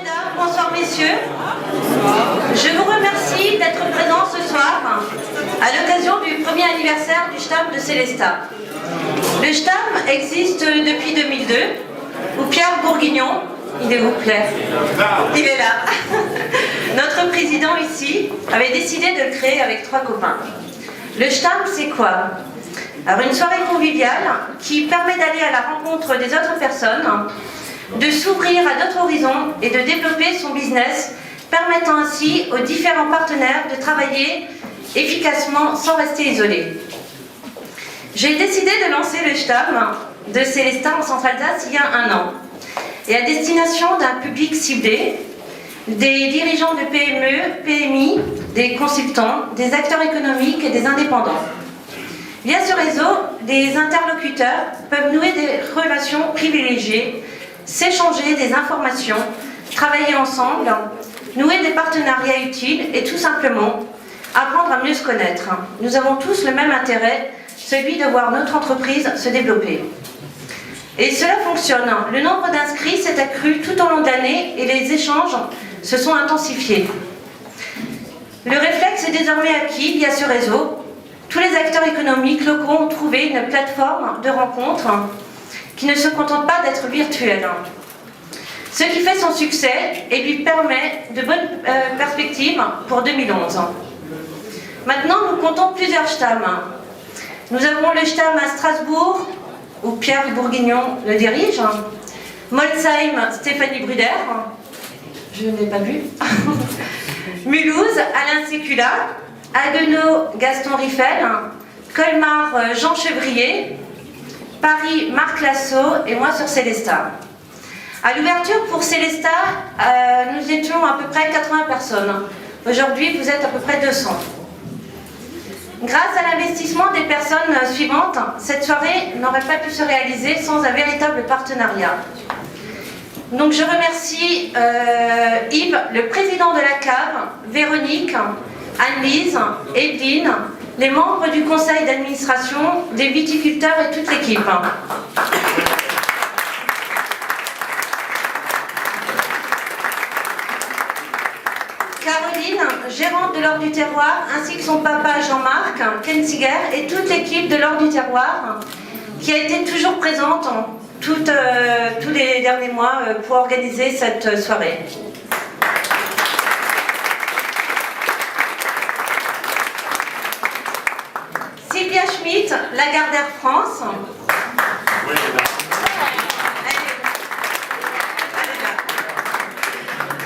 mesdames, bonsoir messieurs. Je vous remercie d'être présents ce soir à l'occasion du premier anniversaire du STAM de Célestat. Le STAM existe depuis 2002, où Pierre Bourguignon, il est où Pierre? Il est là. Notre président ici avait décidé de le créer avec 3 copains. Le STAM, c'est quoi? Alors une soirée conviviale qui permet d'aller à la rencontre des autres personnes, de s'ouvrir à d'autres horizons et de développer son business, permettant ainsi aux différents partenaires de travailler efficacement sans rester isolés. J'ai décidé de lancer le STAM de Célestat en Centre-Alsace il y a 1 an, et à destination d'un public ciblé, des dirigeants de PME, PMI, des consultants, des acteurs économiques et des indépendants. Via ce réseau, des interlocuteurs peuvent nouer des relations privilégiées, s'échanger des informations, travailler ensemble, nouer des partenariats utiles et tout simplement apprendre à mieux se connaître. Nous avons tous le même intérêt, celui de voir notre entreprise se développer. Et cela fonctionne. Le nombre d'inscrits s'est accru tout au long de l'année et les échanges se sont intensifiés. Le réflexe est désormais acquis via ce réseau. Tous les acteurs économiques locaux ont trouvé une plateforme de rencontre qui ne se contente pas d'être virtuelle. Ce qui fait son succès et lui permet de bonnes perspectives pour 2011. Maintenant, nous comptons plusieurs STAM. Nous avons le STAM à Strasbourg, où Pierre Bourguignon le dirige, Molsheim, Stéphanie Bruder, je ne l'ai pas vu, Mulhouse, Alain Sécula, Haguenau, Gaston Riffel, Colmar, Jean Chevrier, Paris, Marc Lasso et moi sur Célestat. À l'ouverture pour Célestat, nous étions à peu près 80 personnes. Aujourd'hui, vous êtes à peu près 200. Grâce à l'investissement des personnes suivantes, cette soirée n'aurait pas pu se réaliser sans un véritable partenariat. Donc je remercie Yves, le président de la cave, Véronique, Anne-Lise, Evelyne, les membres du conseil d'administration, des viticulteurs et toute l'équipe. Caroline, gérante de l'Or du Terroir, ainsi que son papa Jean-Marc, Kensiger, et toute l'équipe de l'Or du Terroir, qui a été toujours présente tous les derniers mois pour organiser cette soirée. Sylvia Schmitt, Lagardère France.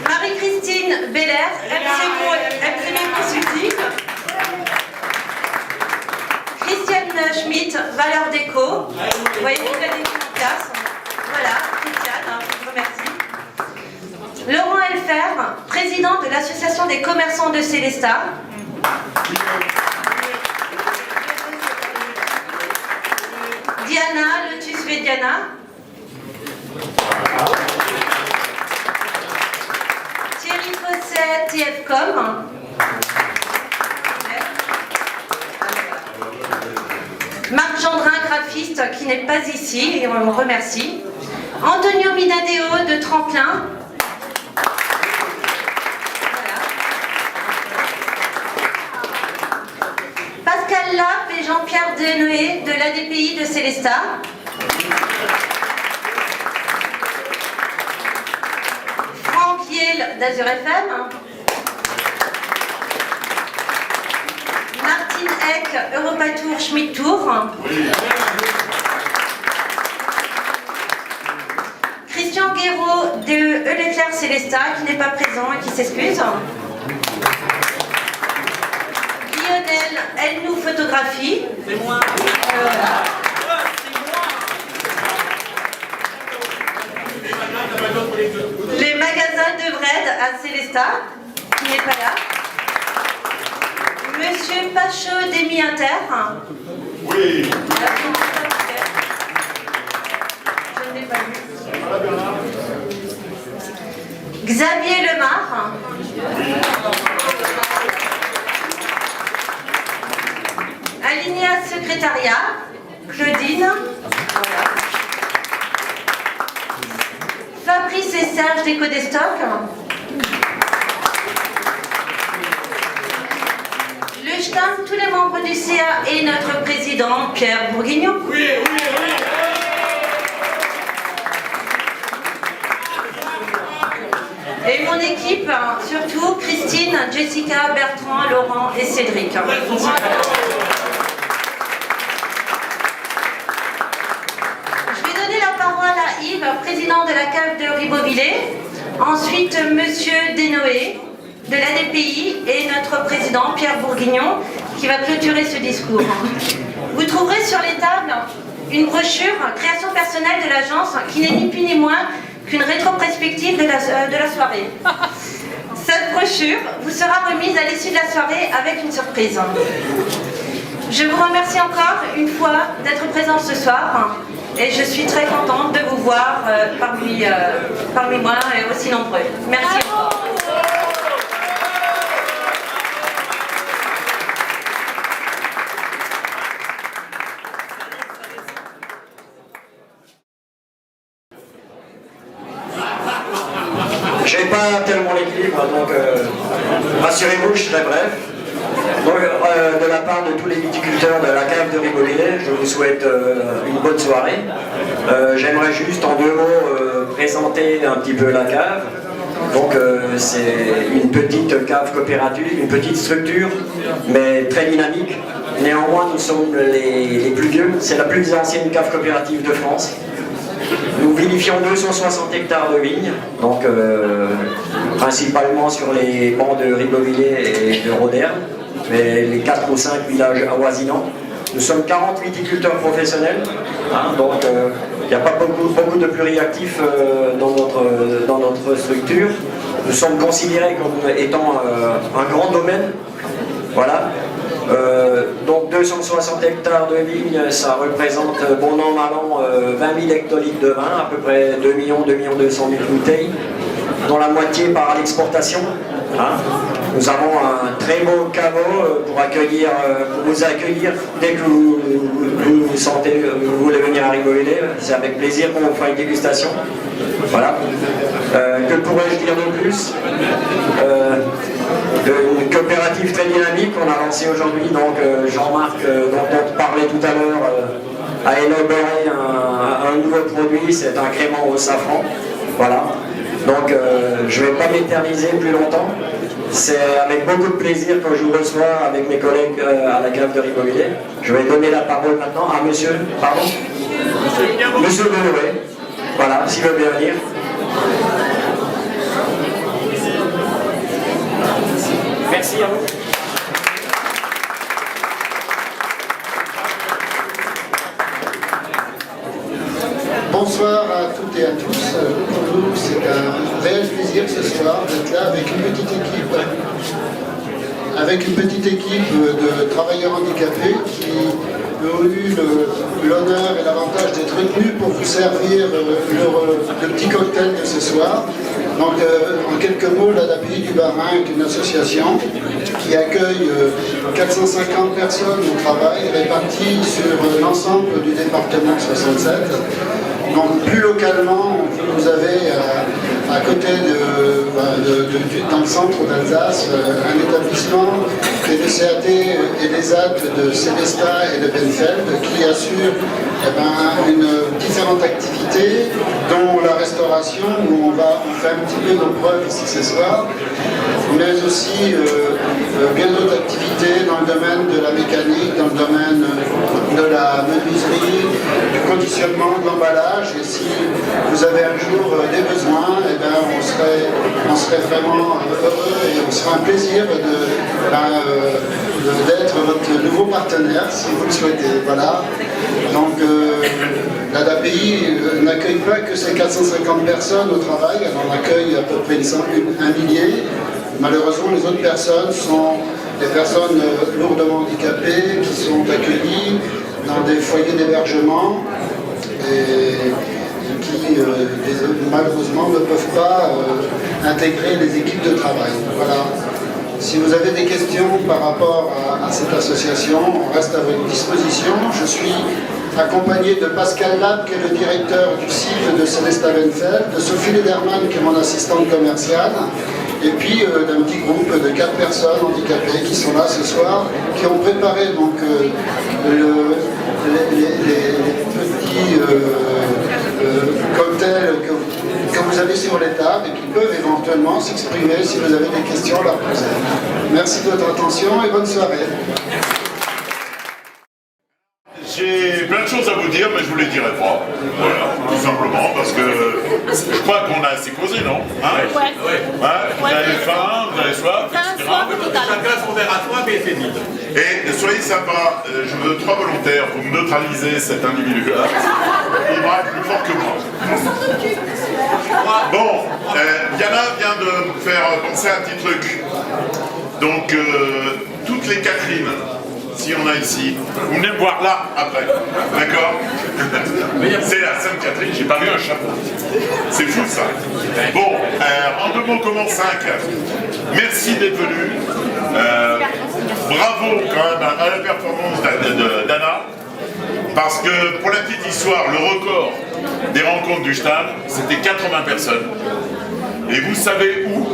Marie-Christine Beller, MCB Consulting. Christiane Schmitt, Valeur Déco. Vous voyez toute la déco en place. Voilà, Christiane, je vous remercie. Laurent Elfer, président de l'Association des commerçants de Célestat. Diana, Lotus Vediana. Thierry Fosset, TFcom. Marc Gendrin, graphiste, qui n'est pas ici, et on le remercie. Antonio Minadeo de Tremplin. Pascal Lapp et Jean-Pierre Denoé de l'ADPI de Célestat. Franck Yel d'Azur FM. Martine Eck, Europatour, Schmidt Tour. Christian Guéraud de Leclerc Célestat, qui n'est pas présent et qui s'excuse. Lionel Elnou Photographie. C'est moi. Voilà. Les magasins de Vred à Célestat, qui n'est pas là. Monsieur Pachot d'Emi Inter. Oui. Je ne l'ai pas vu. Xavier Lemar. Alinéa secrétariat. Claudine. Voilà. Fabrice et Serge d'Ecodestock. Le Stamm, tous les membres du CA et notre président Pierre Bourguignon. Oui, oui, oui. Et mon équipe, surtout Christine, Jessica, Bertrand, Laurent et Cédric. Yves, président de la cave de Ribeauvillé, ensuite Monsieur Desnoë de l'ADPI et notre président Pierre Bourguignon qui va clôturer ce discours. Vous trouverez sur les tables une brochure création personnelle de l'agence qui n'est ni plus ni moins qu'une rétrospective de la soirée. Cette brochure vous sera remise à l'issue de la soirée avec une surprise. Je vous remercie encore une fois d'être présent ce soir. Et je suis très contente de vous voir parmi moi et aussi nombreux. Merci. Je n'ai pas tellement l'équilibre, donc rassurez-vous, je serai bref. Donc, de la part de tous les viticulteurs de la cave de Ribeauvillé, je vous souhaite une bonne soirée. J'aimerais juste en 2 mots présenter un petit peu la cave. Donc c'est une petite cave coopérative, une petite structure, mais très dynamique. Néanmoins, nous sommes les plus vieux. C'est la plus ancienne cave coopérative de France. Nous vinifions 260 hectares de vignes, donc principalement sur les bancs de Ribeauvillé et de Roderne, mais les 4 ou 5 villages avoisinants. Nous sommes 40 viticulteurs professionnels, hein, donc il n'y a pas beaucoup de pluriactifs dans notre structure. Nous sommes considérés comme étant un grand domaine. Voilà. Donc 260 hectares de vignes, ça représente bon an mal an 20 000 hectolitres de vin, à peu près 2 200 000 bouteilles, dont la moitié par l'exportation. Hein. Nous avons un très beau caveau pour vous accueillir dès que vous sentez, vous voulez venir à Ribeauvillé. C'est avec plaisir qu'on vous fera une dégustation. Voilà. Que pourrais-je dire de plus? Une coopérative très dynamique qu'on a lancée aujourd'hui. Donc Jean-Marc, dont on parlait tout à l'heure, a élaboré un nouveau produit. C'est un crément au safran. Voilà. Donc je ne vais pas m'éterniser plus longtemps. C'est avec beaucoup de plaisir que je vous reçois avec mes collègues à la cave de Ribeauvillé. Je vais donner la parole maintenant à monsieur, pardon, monsieur Deloré. Voilà, s'il veut bien venir. Merci à vous. Bonsoir à toutes et à tous. Pour nous, c'est un réel plaisir ce soir d'être là avec une petite équipe. Avec une petite équipe de travailleurs handicapés qui ont eu l'honneur et l'avantage d'être retenus pour vous servir le petit cocktail de ce soir. Donc, en quelques mots, l'ADPI du Bas-Rhin est une association qui accueille 450 personnes au travail réparties sur l'ensemble du département 67. Donc plus localement, vous avez à côté dans le centre d'Alsace un établissement qui est le CAT et les AT de Célestat et de Benfeld qui assure différentes activités, dont la restauration où on fait un petit peu nos preuves ici ce soir, mais aussi bien d'autres activités dans le domaine de la mécanique, dans le domaine de la menuiserie, du conditionnement, de l'emballage. Et si vous avez un jour des besoins, eh ben, on serait vraiment heureux et on sera un plaisir d'être votre nouveau partenaire si vous le souhaitez. Voilà. Donc l'ADPI n'accueille pas que ces 450 personnes au travail, elle en accueille à peu près un millier. Malheureusement, les autres personnes sont des personnes lourdement handicapées qui sont accueillies dans des foyers d'hébergement et qui malheureusement ne peuvent pas intégrer les équipes de travail. Voilà. Si vous avez des questions par rapport à cette association, on reste à votre disposition. Je suis accompagné de Pascal Lab, qui est le directeur du site de Célesta Benfeld, de Sophie Lederman, qui est mon assistante commerciale, et puis d'un petit groupe de 4 personnes handicapées qui sont là ce soir, qui ont préparé donc les petits cocktails que vous avez sur les tables et qui peuvent éventuellement s'exprimer si vous avez des questions à leur poser. Merci de votre attention et bonne soirée. J'ai plein de choses à vous dire, mais je vous les dirai pas. Voilà, tout simplement, parce que je crois qu'on a assez causé, non hein Ouais. Vous avez faim, vous avez soif, etc. Chacun son verre à soi, mais c'est vide. Et soyez sympas, je veux 3 volontaires pour neutraliser cet individu-là. Il va être plus fort que moi. Bon, Yana vient de me faire penser à un petit truc. Donc, toutes les Catherine, si on a ici, vous venez me voir là, après. D'accord? C'est la Sainte Catherine, j'ai pas vu un chapeau. C'est fou, ça. Bon, en 2 mots, comment 5. Merci d'être venu. Bravo, quand même, à la performance d'Anna. Parce que, pour la petite histoire, le record des rencontres du Stam, c'était 80 personnes. Et vous savez où?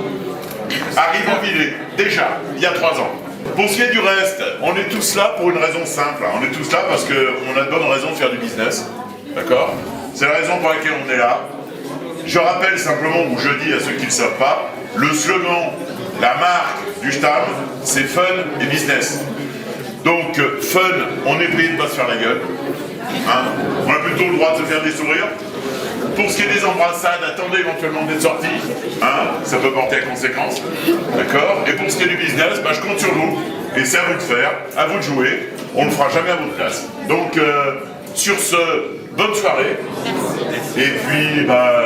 À Ribeauvillé, déjà, il y a 3 ans. Pour ce qui est du reste, on est tous là pour une raison simple. On est tous là parce qu'on a de bonnes raisons de faire du business. D'accord? C'est la raison pour laquelle on est là. Je rappelle simplement, ou je dis à ceux qui ne le savent pas, le slogan, la marque du Stam, c'est fun et business. Donc, fun, on est payé de ne pas se faire la gueule. Hein, on a plutôt le droit de se faire des sourires. Pour ce qui est des embrassades, attendez éventuellement d'être sortis. Hein, ça peut porter à conséquence. D'accord? Et pour ce qui est du business, bah, je compte sur vous. Et c'est à vous de faire, à vous de jouer. On ne le fera jamais à votre place. Donc, sur ce, bonne soirée. Et puis, bah,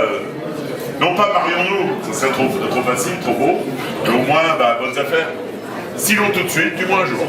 non pas marions-nous, ça serait trop facile, trop beau. Mais au moins, bah, bonnes affaires. Sinon tout de suite, du moins un jour.